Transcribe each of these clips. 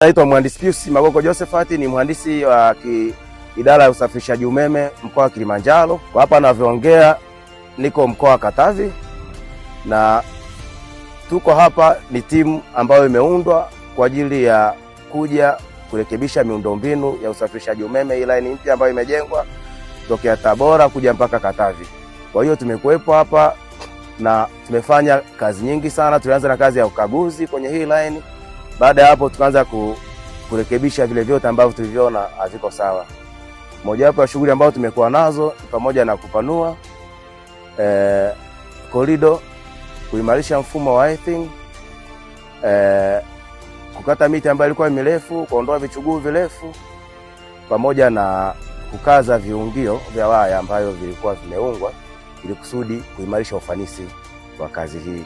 Naitwa Mhandisi Pius Magoko Josephat, ni mhandisi wa idara ya usafirishaji umeme mkoa wa Kilimanjaro. Kwa hapa ninavyoongea niko mkoa wa Katavi, na tuko hapa ni timu ambayo imeundwa kwa ajili ya kuja kurekebisha miundombinu ya usafirishaji umeme, hii line mpya ambayo imejengwa tokea Tabora kuja mpaka Katavi. Kwa hiyo tumekuwepo hapa na tumefanya kazi nyingi sana. Tulianza na kazi ya ukaguzi kwenye hii line. Baada ya hapo tukaanza kurekebisha vile vyote ambavyo tuliviona haviko sawa. Moja wapo ya shughuli ambazo tumekuwa nazo pamoja na kupanua korido, kuimarisha mfumo wa earthing, kukata miti ambayo ilikuwa mirefu, kuondoa vichuguu virefu, pamoja na kukaza viungio vya waya ambayo vilikuwa vimeungwa ili kusudi kuimarisha ufanisi wa kazi hii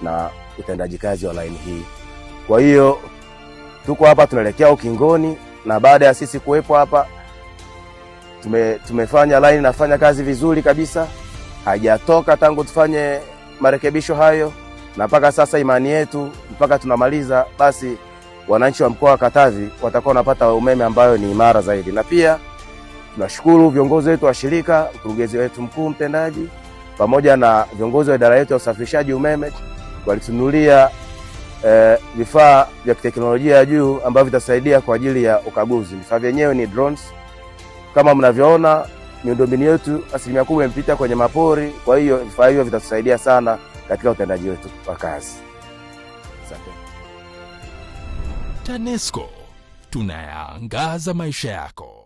na utendaji kazi wa line hii. Kwa hiyo tuko hapa tunaelekea ukingoni, na baada ya sisi kuwepo hapa tumefanya line nafanya kazi vizuri kabisa. Haijatoka tangu tufanye marekebisho hayo, na mpaka sasa imani yetu mpaka tunamaliza basi wananchi wa mkoa wa Katavi watakuwa wanapata umeme ambayo ni imara zaidi. Na pia tunashukuru viongozi wetu wa shirika, mkurugenzi wetu mkuu mtendaji pamoja na viongozi wa idara yetu ya usafirishaji umeme walitunulia vifaa vya teknolojia ya juu ambavyo vitasaidia kwa ajili ya ukaguzi. Vifaa vyenyewe ni drones. Kama mnavyoona miundombinu yetu asilimia kubwa imepita kwenye mapori, kwa hiyo vifaa hivyo vitatusaidia sana katika utendaji wetu wa kazi. Asante. TANESCO, tunayaangaza maisha yako.